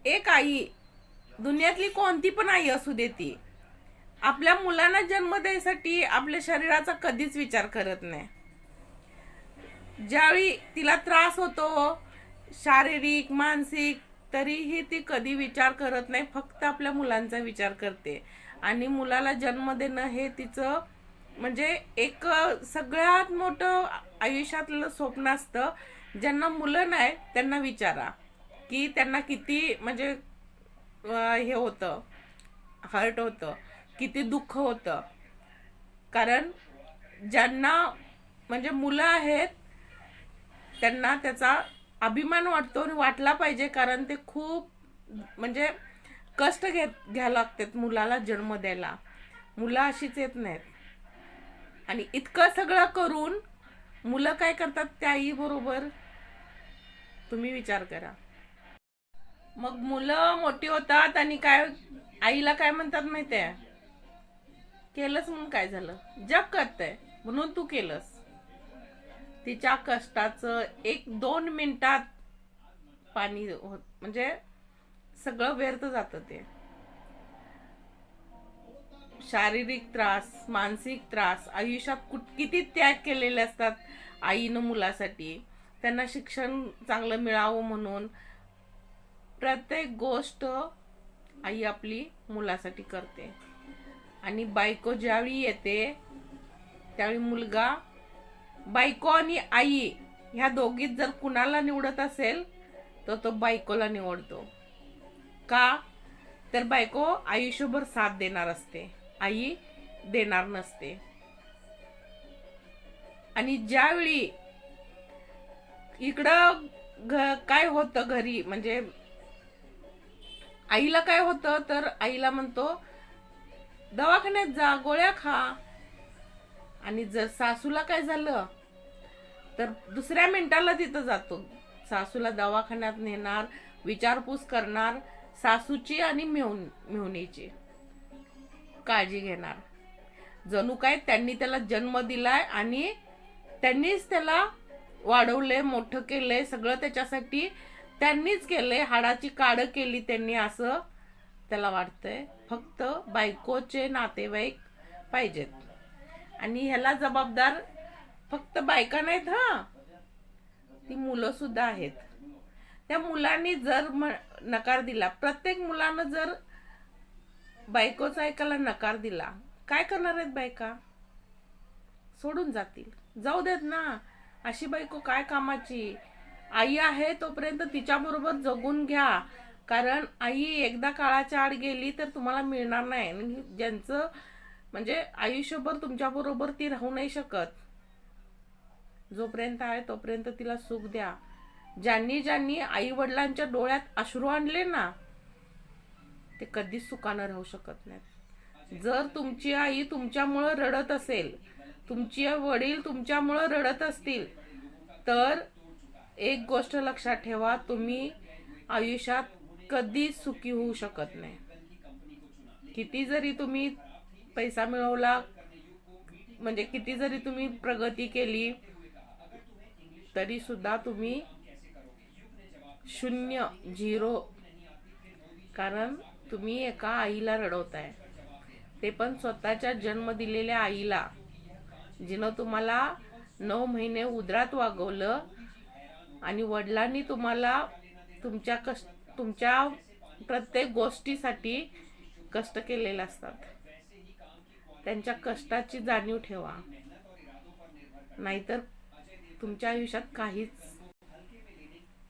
एक आई, दुनियातली कोणती पण आई असू दे, ती आपल्या मुलांना जन्म द्यायसाठी आपल्या शरीराचा कधीच विचार करत नाही. ज्यावेळी तिला त्रास होतो शारीरिक मानसिक, तरीही ती कधी विचार करत नाही, फक्त आपल्या मुलांचा विचार करते. आणि मुलाला जन्म देणं हे तिचं म्हणजे एक सगळ्यात मोठं आयुष्यातलं स्वप्न असतं. ज्यांना मुलं नाही त्यांना विचारा की त्यांना किती म्हणजे हे होतं, हर्ट होतं, किती दुःख होतं. कारण ज्यांना म्हणजे मुलं आहेत त्यांना त्याचा अभिमान वाटतो आणि वाटला पाहिजे, कारण ते खूप म्हणजे कष्ट घ्यायला लागतात मुलाला जन्म द्यायला. मुलं अशीच येत नाहीत. आणि इतकं सगळं करून मुलं काय करतात त्या आई बरोबर, तुम्ही विचार करा. मग मुलं मोठी होतात आणि काय आईला काय म्हणतात माहितीये, केलंच म्हणून काय झालं, जग करतंय म्हणून तू केलंस. तिच्या कष्टाचं 1-2 मिनिटात पाणी म्हणजे सगळं व्यर्थ जातं. ते शारीरिक त्रास, मानसिक त्रास, आयुष्यात किती त्याग केलेले असतात आईनं मुलासाठी. त्यांना शिक्षण चांगलं मिळावं म्हणून प्रत्येक गोष्ट आई आपली मुलासाठी करते. आणि बायको ज्यावेळी येते त्यावेळी मुलगा, बायको आणि आई ह्या दोघीत जर कुणाला निवडत असेल तर तो बायकोला निवडतो. का तर बायको आयुष्यभर साथ देणार असते, आई देणार नसते. आणि ज्यावेळी इकडं काय होतं घरी, म्हणजे आईला काय होतं तर आईला म्हणतो दवाखान्यात जा, गोळ्या खा. आणि जर सासूला काय झालं तर दुसऱ्या मिनिटाला तिथं जातो, सासूला दवाखान्यात नेणार, विचारपूस करणार, सासूची आणि मेहुणीची काळजी घेणार. जणू काय त्यांनी त्याला जन्म दिलाय आणि त्यांनीच त्याला वाढवले, मोठं केलंय, सगळं त्याच्यासाठी त्यांनीच केलंय, हाडाची काढ केली त्यांनी, असं त्याला वाटतंय. फक्त बायकोचे नातेवाईक पाहिजेत. आणि ह्याला जबाबदार फक्त बायका नाहीत, ती मुलं सुद्धा आहेत. त्या मुलांनी जर नकार दिला, प्रत्येक मुलानं जर बायकोचा ऐकायला नकार दिला, काय करणार आहेत बायका? सोडून जातील. जाऊ देत ना, अशी बायको काय कामाची. आई आहे तोपर्यंत तिच्या बरोबर जगून घ्या, कारण आई एकदा काळाच्या आड गेली तर तुम्हाला मिळणार नाही. ज्यांचं म्हणजे आयुष्यभर तुमच्या बरोबर ती राहू नाही शकत. जोपर्यंत आहे तोपर्यंत तिला सुख द्या. ज्यांनी ज्यांनी आई वडिलांच्या डोळ्यात अश्रू आणले ना, ते कधीच सुखानं राहू शकत नाहीत. जर तुमची आई तुमच्यामुळं रडत असेल, तुमचे वडील तुमच्यामुळं रडत असतील, तर एक गोष्ट लक्षात ठेवा, तुम्ही आयुष्यात कधीच सुखी होऊ शकत नाही. किती जरी तुम्ही पैसा मिळवला, म्हणजे किती जरी तुम्ही प्रगती केली, तरी सुद्धा तुम्ही शून्य, झिरो. कारण तुम्ही एका आईला रडवताय, ते पण स्वतःच्या जन्म दिलेल्या आईला, जिनं तुम्हाला 9 महिने उदरात वागवलं. आणि वडिलांनी तुम्हाला तुमच्या प्रत्येक गोष्टीसाठी कष्ट केलेले असतात. त्यांच्या कष्टाची जाणीव ठेवा, नाहीतर तुमच्या आयुष्यात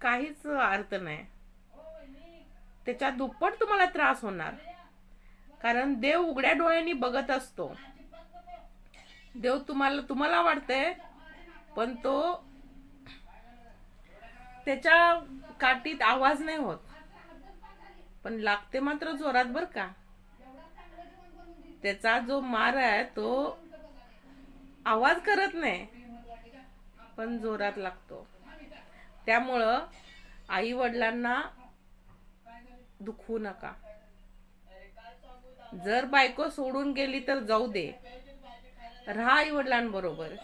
काहीच अर्थ नाही. त्याच्या दुप्पट तुम्हाला त्रास होणार. कारण देव उघड्या डोळ्यांनी बघत असतो. देव तुम्हाला वाटतंय, पण तो त्याच्या काठीत आवाज नाही होत, पण लागते मात्र जोरात बर का. त्याचा जो मार आहे तो आवाज करत नाही, पण जोरात लागतो. त्यामुळं आई वडिलांना दुखवू नका. जर बायको सोडून गेली तर जाऊ दे, राहा आई वडिलांबरोबर,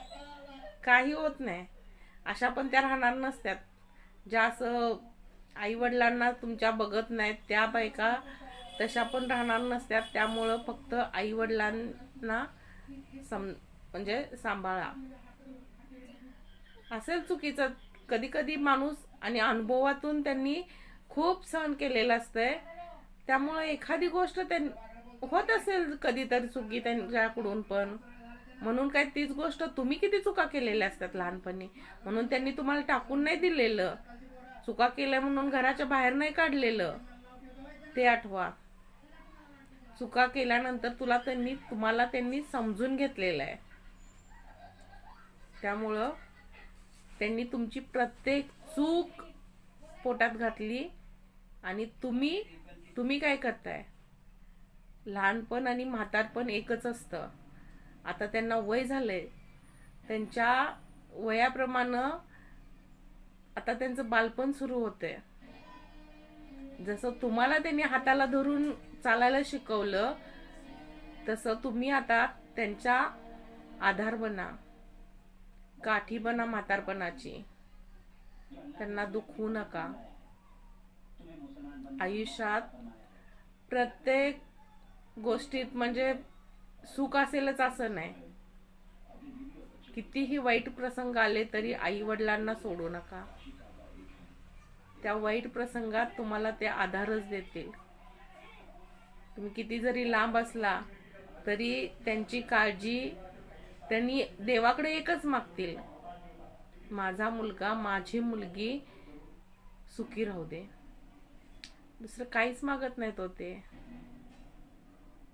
काही होत नाही. अशा पण त्या राहणार नसत्यात ज्या असं आई वडिलांना तुमच्या बघत नाहीत, त्या बायका तशा पण राहणार नसत्यात. त्यामुळं फक्त आई वडिलांना म्हणजे सांभाळा. असेल चुकीचं कधी कधी माणूस, आणि अनुभवातून त्यांनी खूप सहन केलेलं असतंय. त्यामुळे एखादी गोष्ट होत असेल कधीतरी चुकी त्यांच्याकडून पण, म्हणून काय तीच गोष्ट तुम्ही किती चुका केलेल्या असतात लहानपणी, म्हणून त्यांनी तुम्हाला टाकून नाही दिलेलं. चुका केल्या म्हणून घराच्या बाहेर नाही काढलेलं, ते आठवा. चुका केल्यानंतर तुम्हाला त्यांनी समजून घेतलेलं आहे. त्यामुळं त्यांनी तुमची प्रत्येक चूक पोटात घातली. आणि तुम्ही काय करताय? लहानपण आणि म्हातारपण एकच असतं. आता त्यांना वय झालंय, त्यांच्या वयाप्रमाणे आता त्यांचं बालपण सुरू होतंय. जसं तुम्हाला त्यांनी हाताला धरून चालायला शिकवलं, तसं तुम्ही आता त्यांचा आधार बना, काठी बना म्हातारपणाची. त्यांना दुखवू नका. आयुष्यात प्रत्येक गोष्टीत म्हणजे सुख असेलच असं नाही. कितीही वाईट प्रसंग आले तरी आई वडिलांना सोडू नका. त्या वाईट प्रसंगात तुम्हाला ते आधारच देतील. तुम्ही किती जरी लांब असला तरी त्यांची काळजी त्यांनी देवाकडे एकच मागतील, माझा मुलगा माझी मुलगी सुखी राहू दे. दुसरं काहीच मागत नाहीत होते.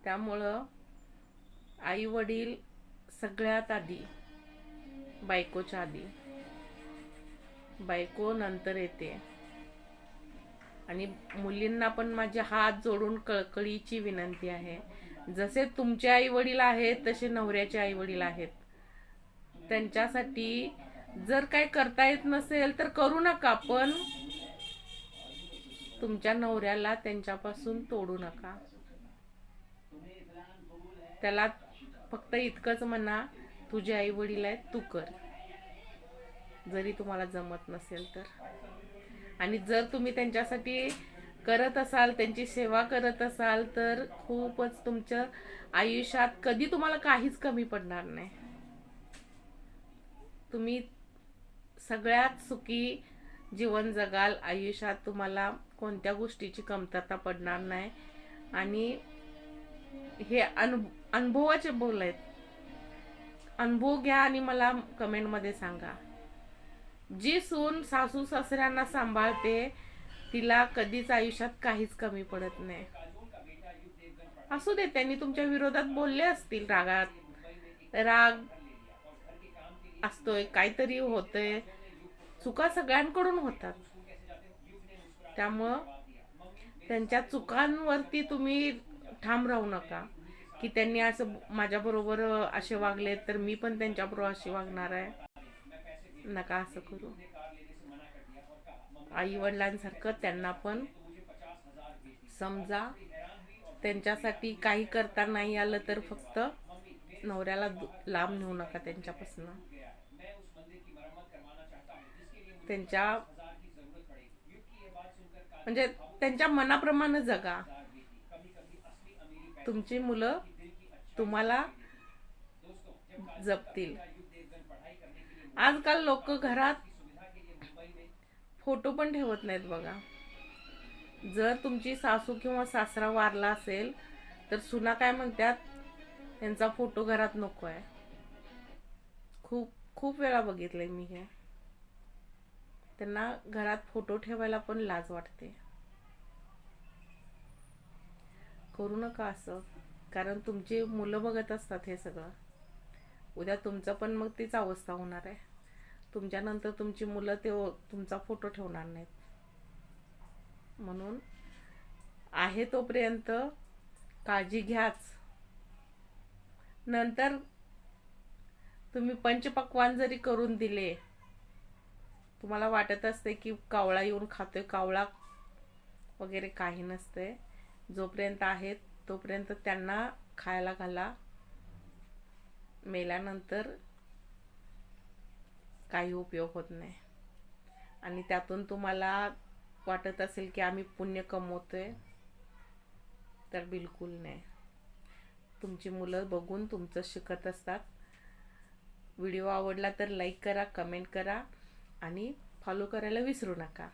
त्यामुळं आई वडील सगळ्यात आधी, बायकोच्या आधी. बायको नंतर येते. आणि मुलींना पण माझे हात जोडून कळकळीची विनंती आहे, जसे तुमचे आई वडील आहेत तसे नवऱ्याचे आई वडील आहेत. त्यांच्यासाठी जर काही करता येत नसेल तर करू नका, पण तुमच्या नवऱ्याला त्यांच्यापासून तोडू नका. त्याला फक्त इतकंच म्हणा, तुझे आई वडील आहेत, तू कर, जरी तुम्हाला जमत नसेल तर. आणि जर तुम्ही त्यांच्यासाठी करत असाल, त्यांची सेवा करत असाल, तर खूपच तुमच्या आयुष्यात कधी तुम्हाला काहीच कमी पडणार नाही. तुम्ही सगळ्यात सुखी जीवन जगाल. आयुष्यात तुम्हाला कोणत्या गोष्टीची कमतरता पडणार नाही. आणि हे अनुभवाचे बोल आहेत. अनुभव घ्या आणि मला कमेंट मध्ये सांगा. जी सून सासू सासऱ्यांना सांभाळते तिला कधीच आयुष्यात काहीच कमी पडत नाही. असू दे, त्यांनी तुमच्या विरोधात बोलले असतील, राग असतोय, काहीतरी होतंय, चुका सगळ्यांकडून होतात. त्यामुळं त्यांच्या चुकांवरती तुम्ही ठाम राहू नका की त्यांनी असं माझ्या बरोबर असे वागले तर मी पण त्यांच्या बरोबर अशी वागणार आहे. नका असं करू. आई वडिलांसारखं त्यांना पण समजा. त्यांच्यासाठी काही करता नाही आलं तर फक्त नवऱ्याला लांब नेऊ नका त्यांच्यापासून. त्यांच्या म्हणजे त्यांच्या मनाप्रमाणे जगा. तुमची मुलं तुम्हाला जपतील. आजकाल लोक घरात फोटो पण ठेवत नाहीत बघा. जर तुमची सासू किंवा सासरा वारला असेल तर सुना काय म्हणतात, त्यांचा फोटो घरात नको आहे. खूप खूप वेळा बघितलंय मी हे. त्यांना घरात फोटो ठेवायला पण लाज वाटते. करू नका असं, कारण तुमची मुलं बघत असतात हे सगळं. उद्या तुमचं पण मग तीच अवस्था होणार आहे. तुमच्यानंतर तुमची मुलं तुमचा फोटो ठेवणार नाहीत. म्हणून आहे तोपर्यंत काळजी घ्याच. नंतर तुम्ही पंचपक्वान्न जरी करून दिले, तुम्हाला वाटत असते की कावळा येऊन खातोय, कावळा वगैरे काही नसते. जोपर्यंत आहेत तोपर्यंत त्यांना खायला घाला. मेल्यानंतर काही उपयोग होत नाही. आणि त्यातून तुम्हाला वाटत असेल की आम्ही पुण्य कमवतोय, तर बिलकुल नाही. तुमची मुलं बघून तुमचं शिकत असतात. व्हिडिओ आवडला तर लाईक करा, कमेंट करा आणि फॉलो करायला विसरू नका.